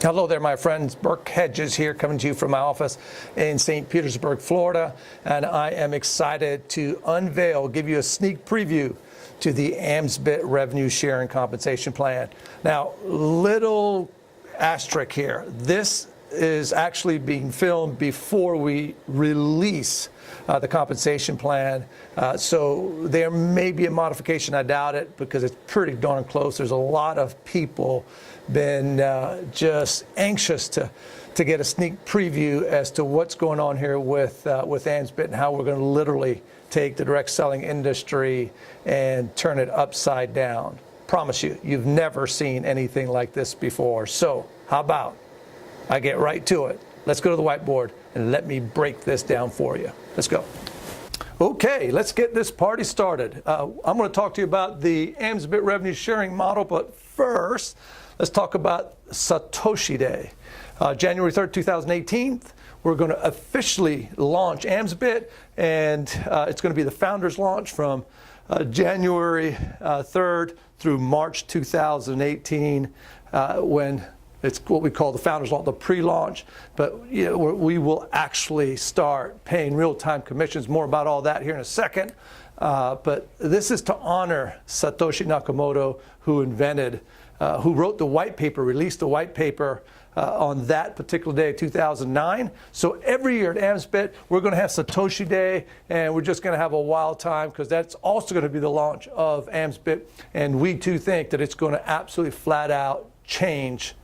Hello there, my friends. Burke Hedges here, coming to you from my office in St. Petersburg, Florida. And I am excited to unveil, give you a sneak preview to the Amzbit revenue sharing compensation plan. Now, little asterisk here. This is actually being filmed before we release the compensation plan. So there may be a modification. I doubt it, because it's pretty darn close. There's a lot of people been just anxious to get a sneak preview as to what's going on here with Amzbit and how we're going to literally take the direct selling industry and turn it upside down. Promise you, you've never seen anything like this before. So how about I get right to it? Let's go to the whiteboard and let me break this down for you. Let's go. Okay, let's get this party started. I'm going to talk to you about the Amzbit revenue sharing model, but first, let's talk about Satoshi Day. January 3rd, 2018, we're going to officially launch Amzbit, and it's going to be the founders launch from January 3rd through March 2018, when it's what we call the founders launch, the pre-launch. But we will actually start paying real-time commissions. More about all that here in a second. But this is to honor Satoshi Nakamoto, who wrote the white paper, released the white paper on that particular day, 2009. So every year at Amzbit, we're going to have Satoshi Day, and we're just going to have a wild time, because that's also going to be the launch of Amzbit. And we too think that it's going to absolutely flat out change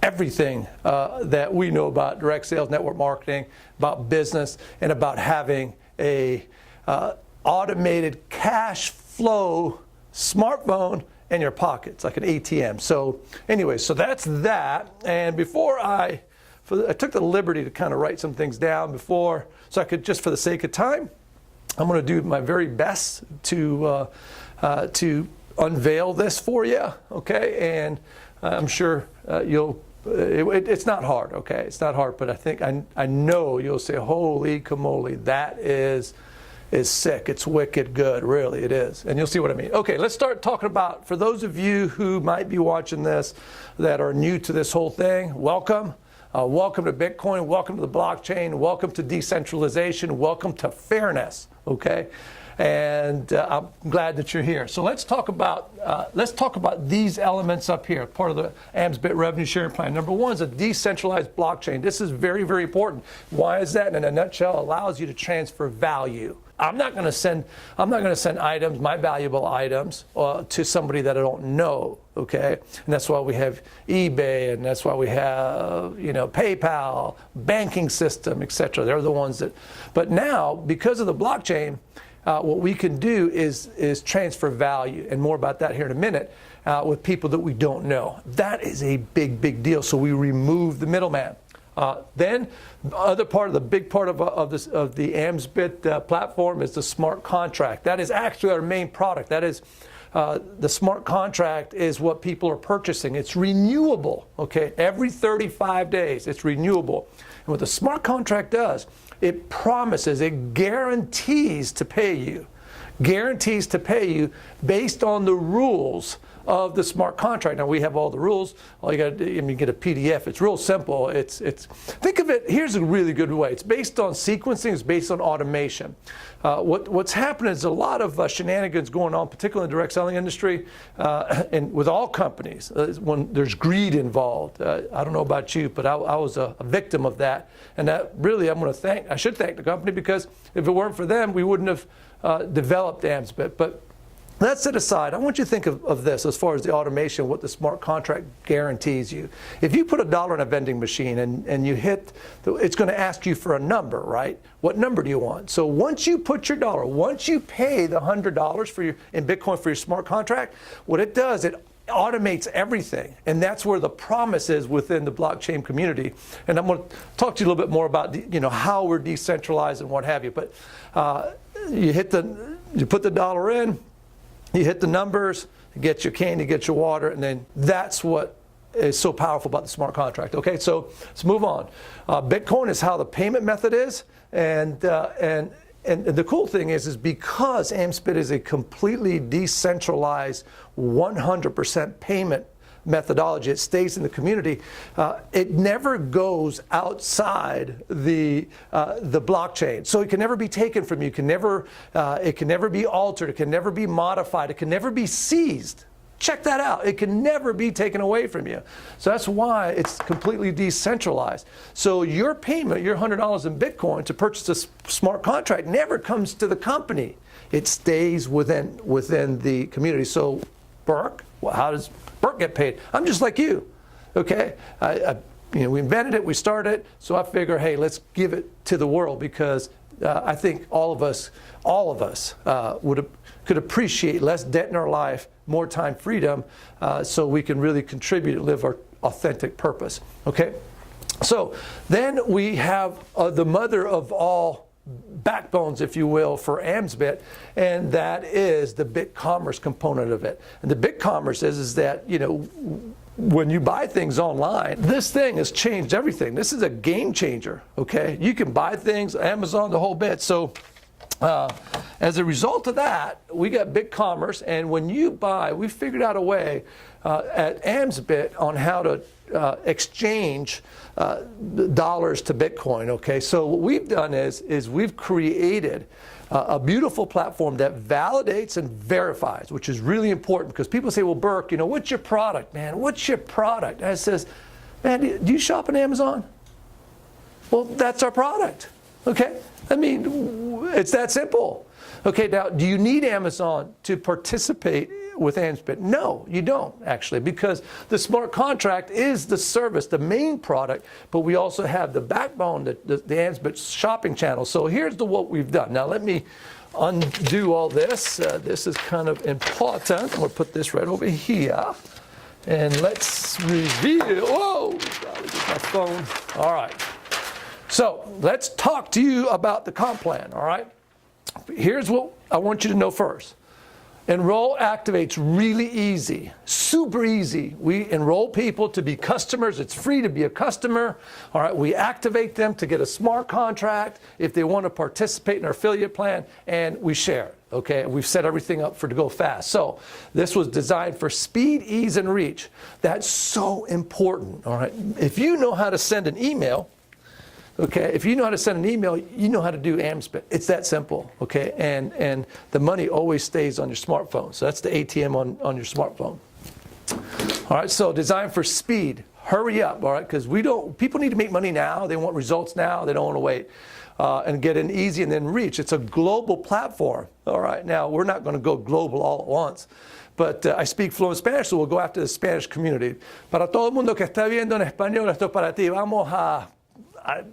everything that we know about direct sales, network marketing, about business, and about having a automated cash flow smartphone in your pockets, like an ATM. So anyway, so that's that. And before I took the liberty to kind of write some things down so I could, just for the sake of time, I'm going to do my very best to unveil this for you, okay? And I'm sure it's not hard, okay? It's not hard, but I know you'll say, holy camole, that is sick. It's wicked good. Really, it is. And you'll see what I mean. Okay, let's start talking about, for those of you who might be watching this that are new to this whole thing, welcome. Welcome to Bitcoin. Welcome to the blockchain. Welcome to decentralization. Welcome to fairness, okay? And I'm glad that you're here. So let's talk about these elements up here, part of the Amzbit revenue sharing plan. Number one is a decentralized blockchain. This is very, very important. Why is that? In a nutshell, allows you to transfer value. I'm not going to send items, my valuable items, to somebody that I don't know. Okay, and that's why we have eBay, and that's why we have PayPal, banking system, etc. They're the ones that. But now, because of the blockchain, what we can do is transfer value, and more about that here in a minute, with people that we don't know. That is a big, big deal. So we remove the middleman. Then, the other part, the big part of the Amzbit platform is the smart contract. That is actually our main product. That is, the smart contract is what people are purchasing. It's renewable, okay? Every 35 days, it's renewable. And what the smart contract does, it promises, it guarantees to pay you based on the rules of the smart contract. Now, we have all the rules. All you got to do, you get a PDF. It's real simple. Think of it, here's a really good way. It's based on sequencing. It's based on automation. What's happening is a lot of shenanigans going on, particularly in the direct selling industry, and with all companies, when there's greed involved. I don't know about you, but I was a victim of that. And that really, I should thank the company, because if it weren't for them, we wouldn't have developed Amzbit. But that set aside, I want you to think of this as far as the automation, what the smart contract guarantees you. If you put $1 in a vending machine and you hit, it's going to ask you for a number, right? What number do you want? So once you put your dollar, once you pay the $100 in Bitcoin for your smart contract, what it does, it automates everything. And that's where the promise is within the blockchain community. And I'm going to talk to you a little bit more about how we're decentralized and what have you. But you put the dollar in, you hit the numbers, you get your candy, you get your water, and then that's what is so powerful about the smart contract. Okay, so let's move on. Bitcoin is how the payment method is, and the cool thing is because Amzbit is a completely decentralized 100% payment methodology. It stays in the community. It never goes outside the blockchain, so it can never be taken from you. It can never be altered. It can never be modified. It can never be seized. Check that out. It can never be taken away from you. So that's why it's completely decentralized. So your payment, your $100 in Bitcoin to purchase a smart contract, never comes to the company. It stays within the community. So Burke, well, how does Burke get paid? I'm just like you. Okay, we invented it, we started it. So I figure, hey, let's give it to the world, because I think all of us could appreciate less debt in our life, more time freedom, so we can really contribute and live our authentic purpose. Okay, so then we have the mother of all backbones, if you will, for Amzbit, and that is the BitCommerce component of it. And the BitCommerce is that, when you buy things online, this thing has changed everything. This is a game changer. Okay, you can buy things, Amazon, the whole bit. So as a result of that, we got BitCommerce, and when you buy, we figured out a way at Amzbit on how to exchange dollars to Bitcoin. Okay, so what we've done is we've created a beautiful platform that validates and verifies, which is really important, because people say, well, Burke, what's your product, man? What's your product? And I says, man, do you shop on Amazon? Well, that's our product. Okay, I mean, it's that simple. Okay, now, do you need Amazon to participate with Amzbit? No, you don't, actually, because the smart contract is the service, the main product, but we also have the backbone, the Amzbit shopping channel. So here's what we've done. Now, let me undo all this. This is kind of important. I'm going to put this right over here. And let's reveal. Whoa, gotta get my phone. All right. So let's talk to you about the comp plan, all right? Here's what I want you to know first. Enroll activates really easy, super easy. We enroll people to be customers. It's free to be a customer. All right, we activate them to get a smart contract if they want to participate in our affiliate plan, and we share it. Okay, we've set everything up to go fast. So this was designed for speed, ease, and reach. That's so important. All right, if you know how to send an email, okay, if you know how to send an email, you know how to do Amzbit. It's that simple, okay? And the money always stays on your smartphone. So that's the ATM on your smartphone. All right, so designed for speed. Hurry up, all right? Because people need to make money now. They want results now. They don't want to wait. And get in easy and then reach. It's a global platform, all right? Now, we're not going to go global all at once. But I speak fluent Spanish, so we'll go after the Spanish community. Para todo el mundo que está viendo en español, esto es para ti. Vamos a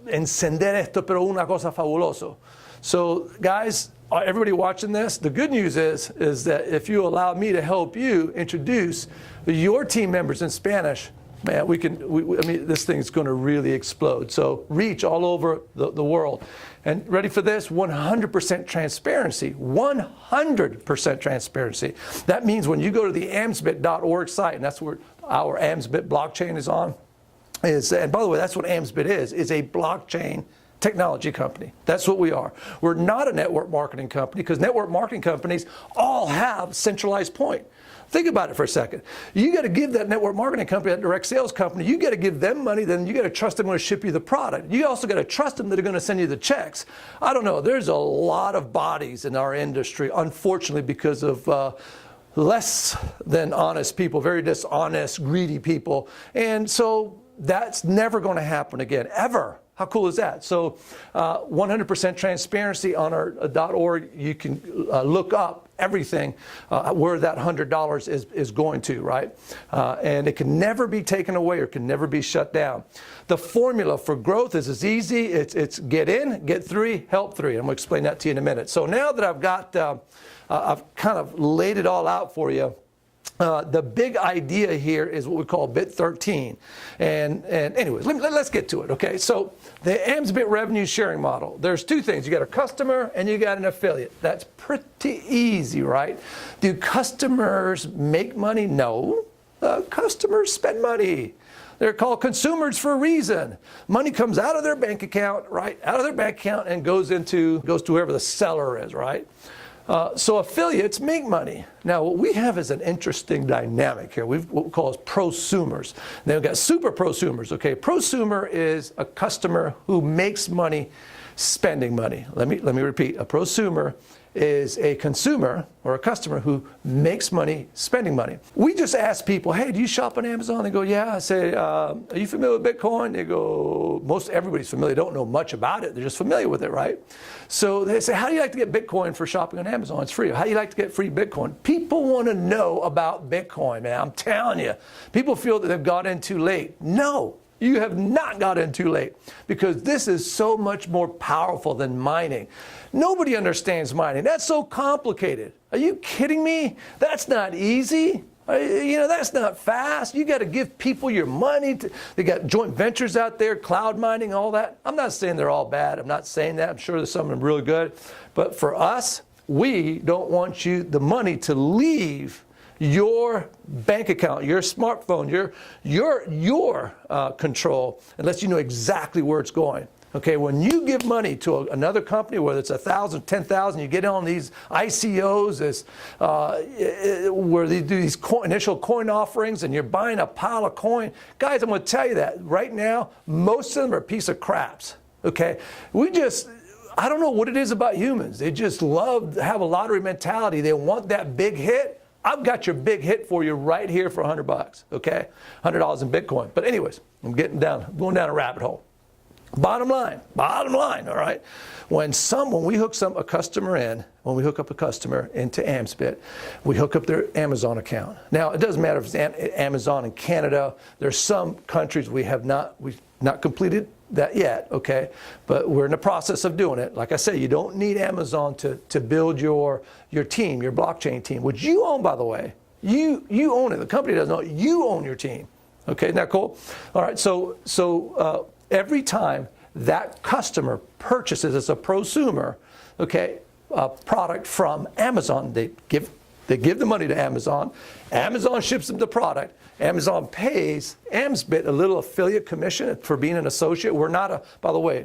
encender esto, pero una cosa fabuloso. So, guys, everybody watching this, the good news is that if you allow me to help you introduce your team members in Spanish, man, I mean, this thing's going to really explode. So, reach all over the world. And ready for this? 100% transparency. 100% transparency. That means when you go to the Amzbit.org site, and that's where our Amzbit blockchain is on, and by the way, that's what Amzbit is a blockchain technology company. That's what we are. We're not a network marketing company, because network marketing companies all have centralized point. Think about it for a second. You got to give that network marketing company, that direct sales company, you got to give them money, then you got to trust them to ship you the product. You also got to trust them that they're going to send you the checks. I don't know. There's a lot of bodies in our industry, unfortunately, because of less than honest people, very dishonest, greedy people. And so that's never going to happen again, ever. How cool is that? So 100% transparency on our .org. You can look up everything where that $100 is going to, right? And it can never be taken away or can never be shut down. The formula for growth is as easy. It's get in, get three, help three. I'm going to explain that to you in a minute. So now that I've kind of laid it all out for you, the big idea here is what we call bit 13. And anyways, let's get to it, okay? So the Amzbit revenue sharing model, there's two things. You got a customer and you got an affiliate. That's pretty easy, right? Do customers make money? No. Customers spend money. They're called consumers for a reason. Money comes out of their bank account, right? Out of their bank account and goes to whoever the seller is, right? So affiliates make money. Now, what we have is an interesting dynamic here. We've what we call as prosumers. Then we've got super prosumers. Okay, prosumer is a customer who makes money spending money. Let me repeat. A prosumer is a consumer or a customer who makes money spending money. We just ask people, hey, do you shop on Amazon? They go, yeah. I say, are you familiar with Bitcoin? They go, most everybody's familiar. They don't know much about it. They're just familiar with it, right? So they say, how do you like to get Bitcoin for shopping on Amazon? It's free. How do you like to get free Bitcoin? People want to know about Bitcoin, man. I'm telling you. People feel that they've got in too late. No. You have not got in too late, because this is so much more powerful than mining. Nobody understands mining. That's so complicated. Are you kidding me? That's not easy. That's not fast. You got to give people your money. They got joint ventures out there, cloud mining, all that. I'm not saying they're all bad. I'm not saying that. I'm sure there's some of them really good. But for us, we don't want the money to leave your bank account, your smartphone, your control, unless you know exactly where it's going. Okay, when you give money to another company, whether it's 1,000, 10,000, you get on these ICOs, where they do these initial coin offerings, and you're buying a pile of coin. Guys, I'm going to tell you that right now, most of them are a piece of craps. Okay, I don't know what it is about humans. They just love to have a lottery mentality. They want that big hit. I've got your big hit for you right here for $100, okay? $100 in Bitcoin. But anyways, I'm going down a rabbit hole. Bottom line, all right? When we hook a customer into Amzbit, we hook up their Amazon account. Now, it doesn't matter if it's Amazon in Canada. There's some countries we've not completed that yet, okay? But we're in the process of doing it. Like I say, you don't need Amazon to build your team, your blockchain team, which you own, by the way. You own it. The company doesn't own it. You own your team. Okay, isn't that cool? All right, so every time that customer purchases as a prosumer, okay, a product from Amazon, they give the money to Amazon. Amazon ships them the product. Amazon pays Amzbit a little affiliate commission for being an associate. We're not by the way,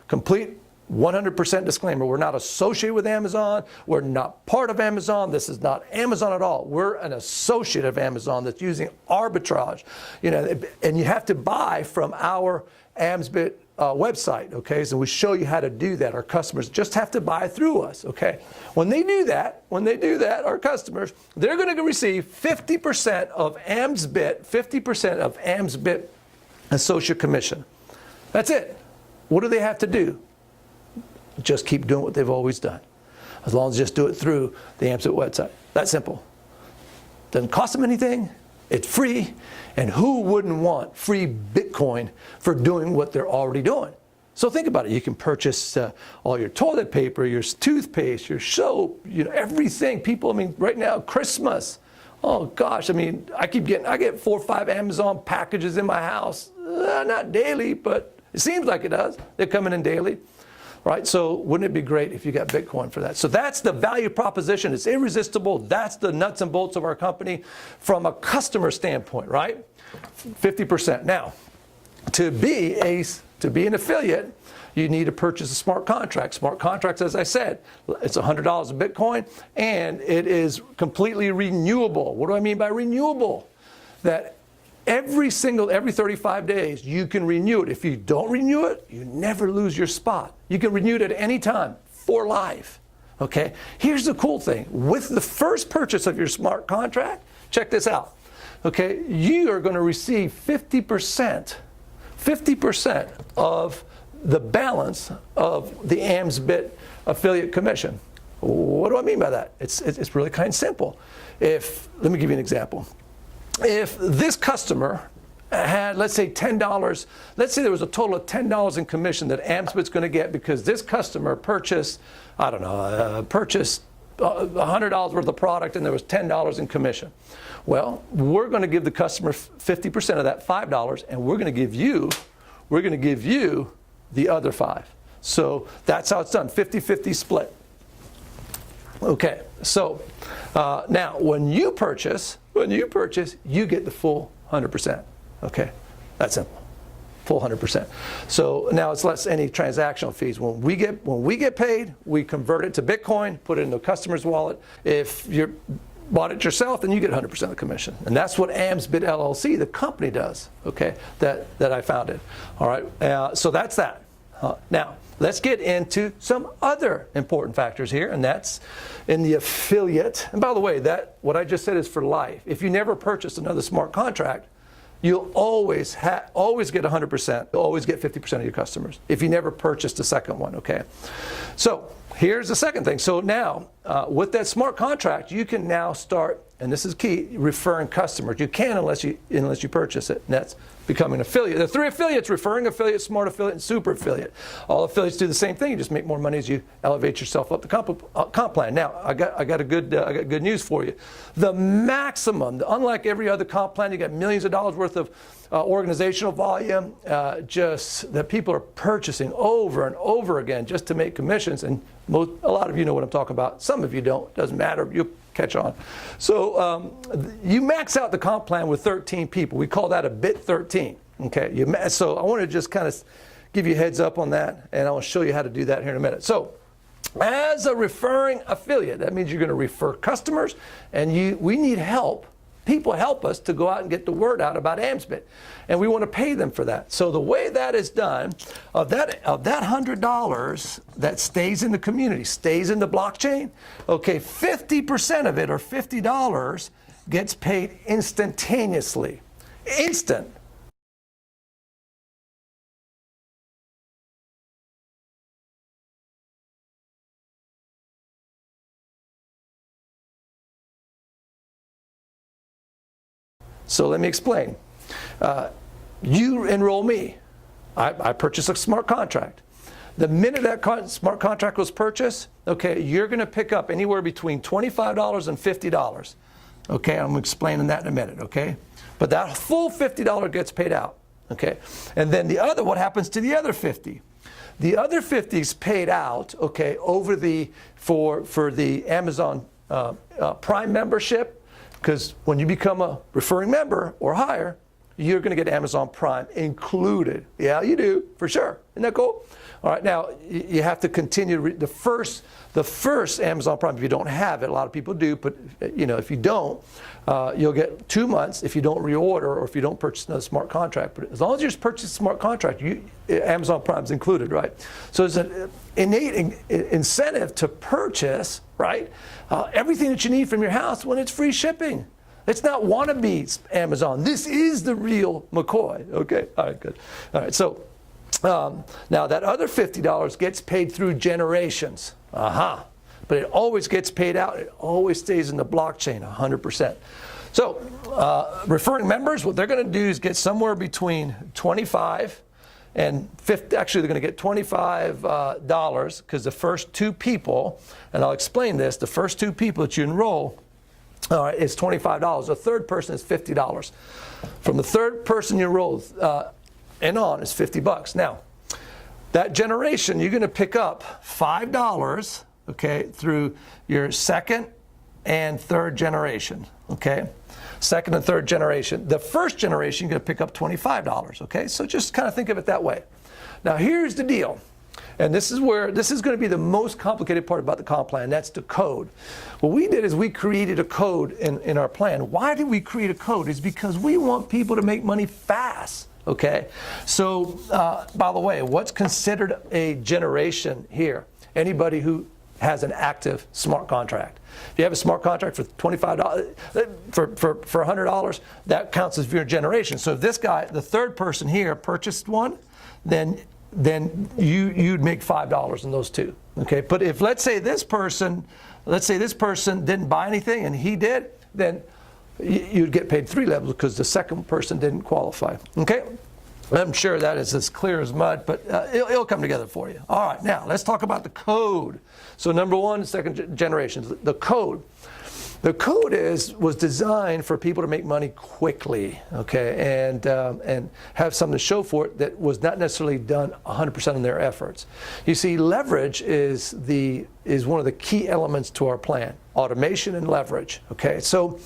complete 100% disclaimer, we're not associated with Amazon. We're not part of Amazon. This is not Amazon at all. We're an associate of Amazon that's using arbitrage. And you have to buy from our Amzbit website, okay? So we show you how to do that. Our customers just have to buy through us, okay? When they do that, our customers, they're going to receive 50% of Amzbit associate commission. That's it. What do they have to do? Just keep doing what they've always done. As long as they just do it through the Amzbit website. That simple. Doesn't cost them anything. It's free. And who wouldn't want free Bitcoin for doing what they're already doing? So think about it. You can purchase all your toilet paper, your toothpaste, your soap, everything. People, right now, Christmas. Oh gosh, I get 4 or 5 Amazon packages in my house. Not daily, but it seems like it does. They're coming in daily. Right, so wouldn't it be great if you got Bitcoin for that? So that's the value proposition. It's irresistible. That's the nuts and bolts of our company from a customer standpoint, right? 50%. Now, to be an affiliate, you need to purchase a smart contract. Smart contracts, as I said, it's $100 of Bitcoin, and it is completely renewable. What do I mean by renewable? That every 35 days, you can renew it. If you don't renew it, you never lose your spot. You can renew it at any time for life. Okay? Here's the cool thing. With the first purchase of your smart contract, check this out. Okay? You are going to receive 50% of the balance of the Amzbit affiliate commission. What do I mean by that? It's really kind of simple. Let me give you an example. If this customer had, let's say, $10, let's say there was a total of $10 in commission that Amzbit's going to get because this customer purchased $100 worth of product and there was $10 in commission. Well, we're going to give the customer 50% of that $5, and we're going to give you the other 5. So that's how it's done, 50-50 split. Okay, so now when you purchase, you get the full 100%. Okay, that's simple. full 100%. So now it's less any transactional fees. When we get paid, we convert it to Bitcoin, put it in the customer's wallet. If you bought it yourself, then you get 100% of the commission. And that's what Amzbit LLC, the company, does, okay, that I founded. All right, so that's that. Now, let's get into some other important factors here, and that's in the affiliate. And by the way, that what I just said is for life. If you never purchase another smart contract, you'll always get 100%. You'll always get 50% of your customers if you never purchased a second one, okay? So here's the second thing. So now, with that smart contract, you can now start, and this is key, referring customers. You can unless you purchase it, and that's becoming an affiliate. There are 3 affiliates: referring affiliate, smart affiliate, and super affiliate. All affiliates do the same thing. You just make more money as you elevate yourself up the comp plan. Now, I got good news for you. The maximum, unlike every other comp plan, you got millions of dollars worth of organizational volume, just that people are purchasing over and over again just to make commissions. And a lot of you know what I'm talking about. Some of you don't. Doesn't matter. You'll catch on. So you max out the comp plan with 13 people. We call that a bit 13. Okay. So I want to just kind of give you a heads up on that, and I will show you how to do that here in a minute. So as a referring affiliate, that means you're going to refer customers, and we need help. People help us to go out and get the word out about Amzbit, and we want to pay them for that. So the way that is done, of that $100 that stays in the community, stays in the blockchain, okay, 50% of it, or $50, gets paid instantaneously. Instant. So let me explain. You enroll me. I purchase a smart contract. The minute that smart contract was purchased, okay, you're going to pick up anywhere between $25 and $50. Okay, I'm explaining that in a minute, okay? But that full $50 gets paid out, okay? And then what happens to the other 50? The other 50 is paid out, okay, for the Amazon Prime membership. Because when you become a referring member or higher, you're going to get Amazon Prime included. Yeah, you do, for sure. Isn't that cool? All right, now you have to continue the first Amazon Prime. If you don't have it, a lot of people do, but if you don't, you'll get 2 months if you don't reorder or if you don't purchase another smart contract. But as long as you just purchase a smart contract, Amazon Prime's included, right? So there's an innate incentive to purchase, right, everything that you need from your house when it's free shipping. It's not wannabe Amazon. This is the real McCoy. Okay, all right, good. All right, so now that other $50 gets paid through generations. But it always gets paid out. It always stays in the blockchain, 100%. So referring members, what they're going to do is get somewhere between 25 and 50. Actually, they're going to get $25 because the first 2 people, and I'll explain this, the first 2 people that you enroll, is $25. The third person is $50. From the third person you enroll and on is $50. Now, that generation, you're going to pick up $5, okay, through your second and third generation, okay? Second and third generation. The first generation, you're going to pick up $25, okay? So just kind of think of it that way. Now, here's the deal. And this is going to be the most complicated part about the comp plan. That's the code. What we did is we created a code in our plan. Why did we create a code? It's because we want people to make money fast. Okay, so by the way, what's considered a generation here? Anybody who has an active smart contract. If you have a smart contract for $25, for $100, that counts as your generation. So if this guy, the third person here, purchased one, then you'd make $5 in those 2. Okay, but if let's say this person didn't buy anything and he did, then you'd get paid 3 levels because the second person didn't qualify. Okay? I'm sure that is as clear as mud, but it'll come together for you. All right, now let's talk about the code. So number 1, second generation, the code. The code was designed for people to make money quickly, okay, and have something to show for it that was not necessarily done 100% of their efforts. You see, leverage is one of the key elements to our plan. Automation and leverage. Okay, so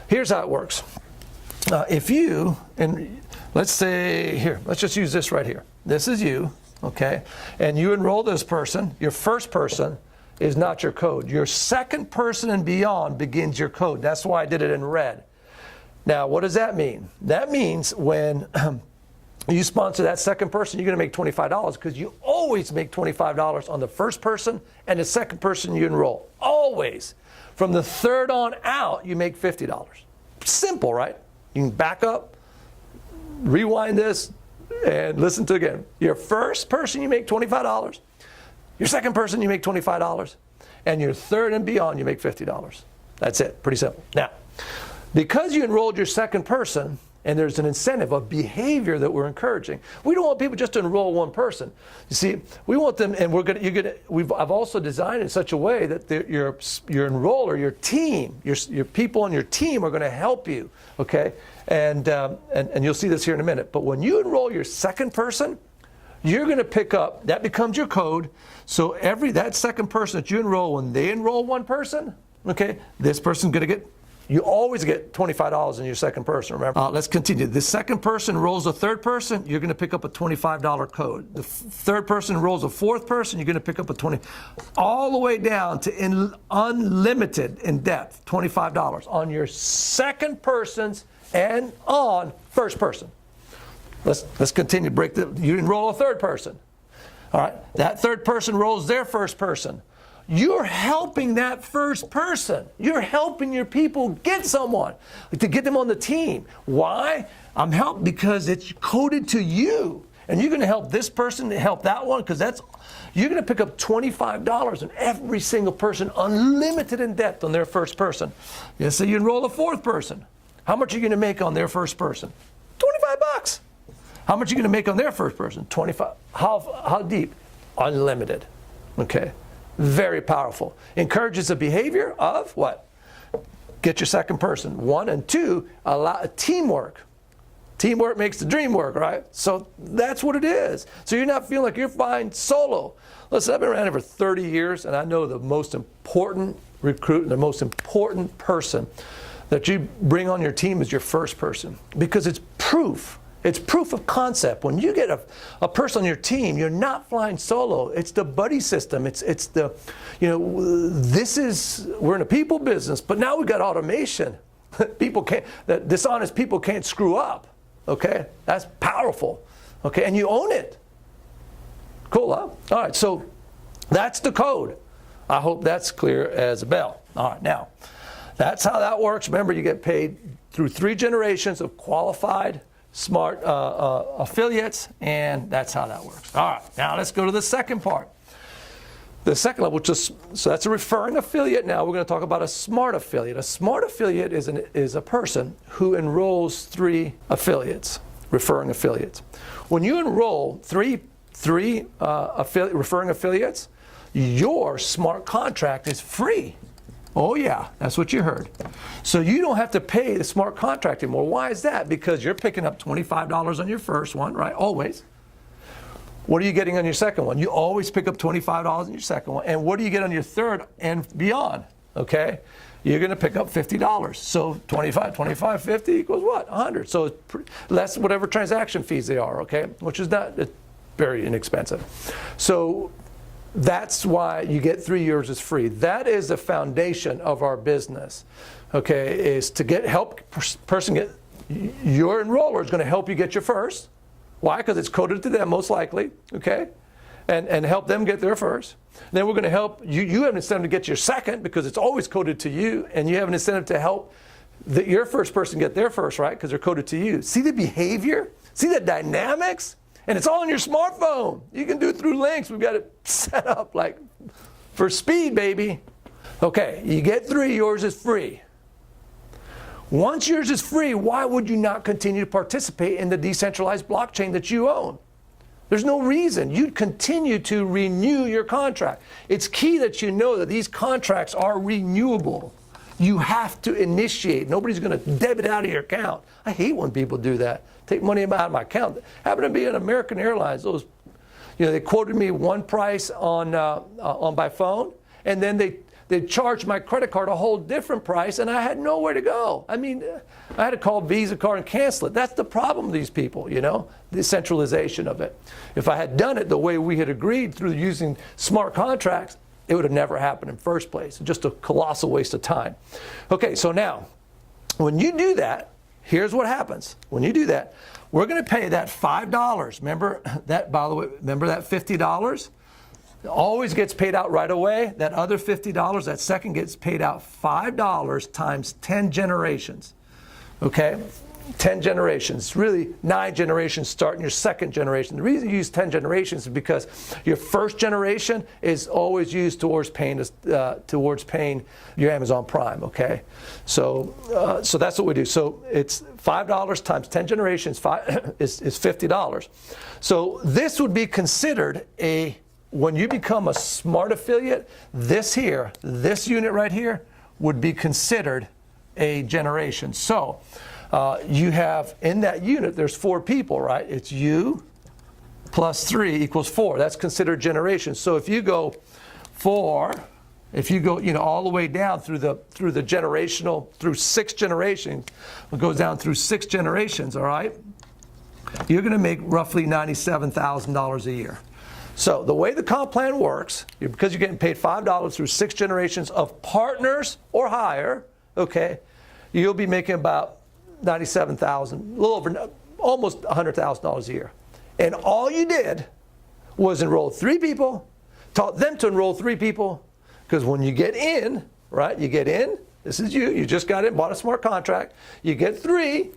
here's how it works. If you, and let's say here, let's just use this right here. This is you, okay? And you enroll this person. Your first person is not your code. Your second person and beyond begins your code. That's why I did it in red. Now, what does that mean? That means when you sponsor that second person, you're going to make $25 because you always make $25 on the first person and the second person you enroll. Always. From the third on out, you make $50. Simple, right? You can back up, rewind this, and listen to it again. Your first person, you make $25. Your second person, you make $25. And your third and beyond, you make $50. That's it. Pretty simple. Now, because you enrolled your second person, and there's an incentive of behavior that we're encouraging. We don't want people just to enroll one person. You see, we want them, and I've also designed it in such a way that your enroller, your team, your people on your team are going to help you. Okay, and you'll see this here in a minute. But when you enroll your second person, you're going to pick up. That becomes your code. So that second person that you enroll, when they enroll one person, okay, this person's going to get. You always get $25 in your second person, remember? Let's continue. The second person rolls a third person, you're going to pick up a $25 code. The third person rolls a fourth person, you're going to pick up a $20. All the way down to unlimited in depth, $25 on your second person's and on first person. Let's continue. You enroll a third person. All right. That third person rolls their first person. You're helping that first person. You're helping your people get someone, to get them on the team. Why? I'm helped because it's coded to you. And you're going to help this person to help that one because you're going to pick up $25 on every single person, unlimited in depth on their first person. Yeah, so you enroll a fourth person. How much are you going to make on their first person? $25. How much are you going to make on their first person? 25. How deep? Unlimited. Okay. Very powerful. Encourages the behavior of what? Get your second person. 1 and 2, allow teamwork. Teamwork makes the dream work, right? So that's what it is. So you're not feeling like you're flying solo. Listen, I've been around here for 30 years, and I know the most important recruit and the most important person that you bring on your team is your first person, because it's proof. It's proof of concept. When you get a person on your team, you're not flying solo. It's the buddy system. It's the, we're in a people business, but now we've got automation. Dishonest people can't screw up. Okay? That's powerful. Okay? And you own it. Cool, huh? All right, so that's the code. I hope that's clear as a bell. All right, now, that's how that works. Remember, you get paid through 3 generations of qualified, smart affiliates, and that's how that works. All right, now let's go to the second part. The second level, so that's a referring affiliate. Now we're going to talk about a smart affiliate. A smart affiliate is a person who enrolls 3 affiliates, referring affiliates. When you enroll three referring affiliates, your smart contract is free. Oh yeah, that's what you heard. So you don't have to pay the smart contract anymore. Why is that? Because you're picking up $25 on your first one, right? Always. What are you getting on your second one? You always pick up $25 on your second one. And what do you get on your third and beyond? Okay? You're going to pick up $50. So 25, 50 equals what? 100. So it's less whatever transaction fees they are, okay? Which is not very inexpensive. So that's why you get 3 years is free. That is the foundation of our business, okay, is to your enroller is going to help you get your first. Why? Because it's coded to them most likely, okay, and help them get their first. Then we're going to help you. You have an incentive to get your second because it's always coded to you, and you have an incentive to help your first person get their first, right, because they're coded to you. See the behavior? See the dynamics? And it's all on your smartphone. You can do it through links. We've got it set up like for speed, baby. Okay, you get 3, yours is free. Once yours is free, why would you not continue to participate in the decentralized blockchain that you own? There's no reason. You'd continue to renew your contract. It's key that you know that these contracts are renewable. You have to initiate. Nobody's going to debit out of your account. I hate when people do that. Take money out of my account. Happened to be an American Airlines. They quoted me one price on by phone, and then they'd charge my credit card a whole different price, and I had nowhere to go. I mean, I had to call Visa card and cancel it. That's the problem with these people, you know, the centralization of it. If I had done it the way we had agreed through using smart contracts, it would have never happened in the first place. Just a colossal waste of time. Okay, so now, when you do that, here's what happens. When you do that, we're going to pay that $5. Remember that, by the way, remember that $50? It always gets paid out right away. That other $50, that second gets paid out $5 times 10 generations. Okay? 10 generations. Really, 9 generations starting your second generation. The reason you use 10 generations is because your first generation is always used towards paying your Amazon Prime. Okay, so that's what we do. So it's $5 times 10 generations is $50. So this would be considered when you become a smart affiliate. This unit right here would be considered a generation. So you have in that unit, there's 4 people, right? It's you plus 3 equals 4. That's considered generation. So if you go all the way down through the generational, through 6 generations, it goes down through 6 generations, all right? You're going to make roughly $97,000 a year. So the way the comp plan works, because you're getting paid $5 through 6 generations of partners or higher, okay, you'll be making about $97,000, a little over, almost $100,000 a year. And all you did was enroll 3 people, taught them to enroll 3 people, because when you get in, right, you get in, this is you just got in, bought a smart contract, you get 3,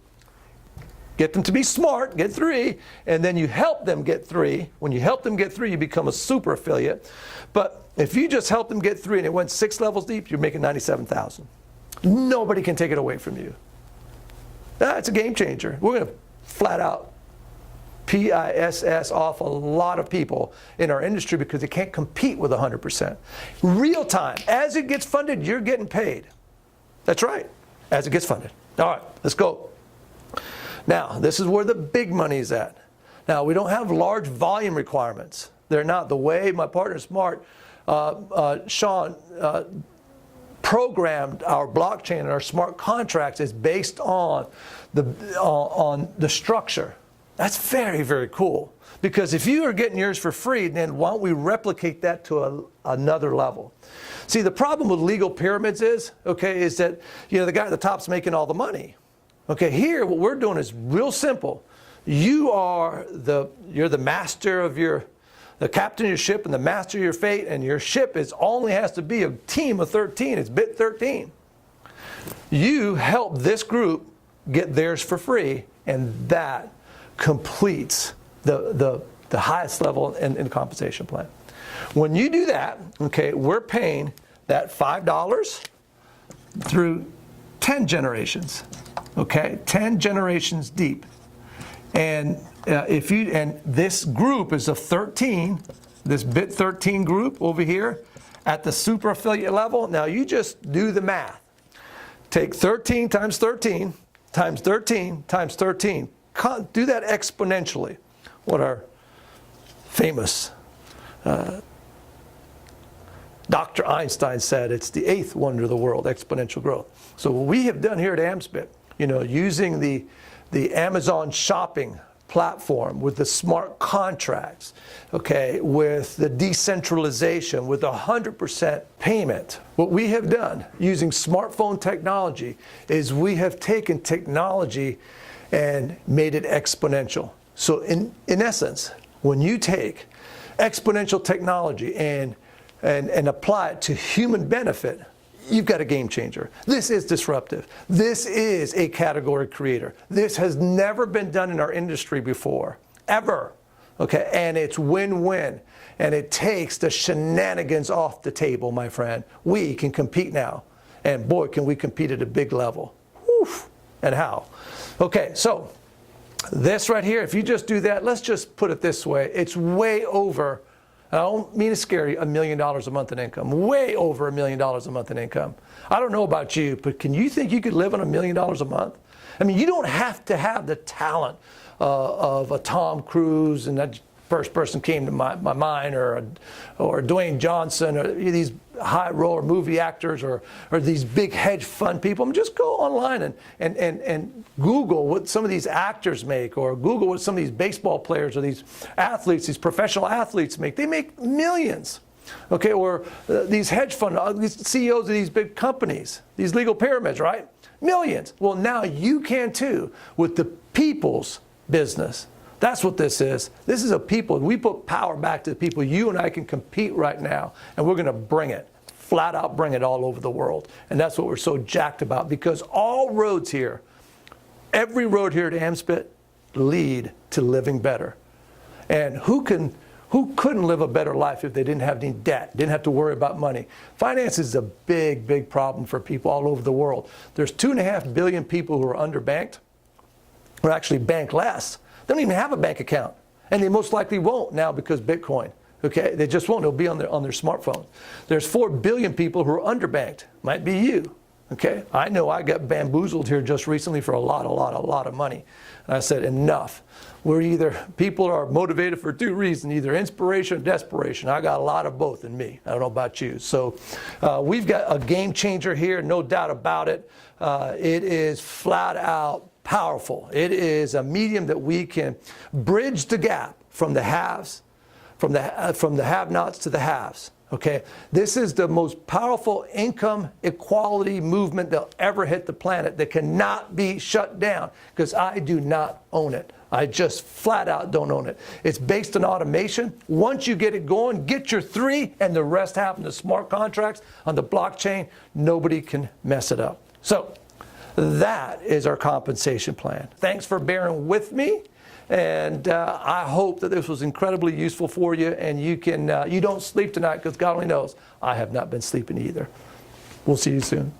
get them to be smart, get 3, and then you help them get 3. When you help them get 3, you become a super affiliate. But if you just help them get 3 and it went 6 levels deep, you're making $97,000. Nobody can take it away from you. That's a game changer. We're going to flat out PISS off a lot of people in our industry because they can't compete with 100%. Real time. As it gets funded, you're getting paid. That's right. As it gets funded. All right, let's go. Now, this is where the big money is at. Now, we don't have large volume requirements. They're not. The way my partner Smart, Sean, programmed our blockchain and our smart contracts is based on the structure. That's very, very cool. Because if you are getting yours for free, then why don't we replicate that to another level? See, the problem with legal pyramids is that the guy at the top's making all the money. Okay, here what we're doing is real simple. You're the master of the captain of your ship and the master of your fate, and your ship only has to be a team of 13. It's bit 13. You help this group get theirs for free, and that completes the highest level in the compensation plan. When you do that, okay, we're paying that $5 through 10 generations. Okay, 10 generations deep. And this group is of 13, this bit 13 group over here at the super affiliate level. Now you just do the math. Take 13 times 13 times 13 times 13. Do that exponentially. What our famous Dr. Einstein said, it's the 8th wonder of the world, exponential growth. So what we have done here at Amzbit, using the Amazon shopping platform with the smart contracts, okay, with the decentralization, with 100% payment. What we have done using smartphone technology is we have taken technology and made it exponential. So in essence, when you take exponential technology and apply it to human benefit, you've got a game changer. This is disruptive. This is a category creator. This has never been done in our industry before, ever. Okay, and it's win-win. And it takes the shenanigans off the table, my friend. We can compete now. And boy, can we compete at a big level. Whew. And how? Okay, so this right here, if you just do that, let's just put it this way. It's way over, I don't mean to scare you, $1 million a month in income. Way over $1 million a month in income. I don't know about you, but can you think you could live on $1 million a month? I mean, you don't have to have the talent of a Tom Cruise and first person came to my mind, or Dwayne Johnson, or these high roller movie actors, or these big hedge fund people. I mean, just go online and Google what some of these actors make, or Google what some of these baseball players or these athletes, these professional athletes make. They make millions. Okay, or these hedge fund, these CEOs of these big companies, these legal pyramids, right? Millions. Well, now you can too with the people's business. That's what this is. This is a people. We put power back to the people. You and I can compete right now, and we're going to bring it, flat out bring it all over the world. And that's what we're so jacked about, because all roads here, every road here at Amzbit lead to living better. And who couldn't live a better life if they didn't have any debt, didn't have to worry about money? Finance is a big, big problem for people all over the world. There's 2.5 billion people who are underbanked, or actually bank less. They don't even have a bank account, and they most likely won't now because Bitcoin. Okay, they just won't. It'll be on their smartphone. There's 4 billion people who are underbanked. Might be you. Okay, I know I got bamboozled here just recently for a lot of money, and I said enough. People are motivated for 2 reasons: either inspiration or desperation. I got a lot of both in me. I don't know about you. So we've got a game changer here, no doubt about it. It is flat out powerful. It is a medium that we can bridge the gap from the haves, from the have-nots to the haves. Okay, this is the most powerful income equality movement that'll ever hit the planet, that cannot be shut down, because I do not own it. I just flat out don't own it. It's based on automation. Once you get it going, get your 3, and the rest happen to smart contracts on the blockchain. Nobody can mess it up. So that is our compensation plan. Thanks for bearing with me. And I hope that this was incredibly useful for you, and you don't sleep tonight, because God only knows I have not been sleeping either. We'll see you soon.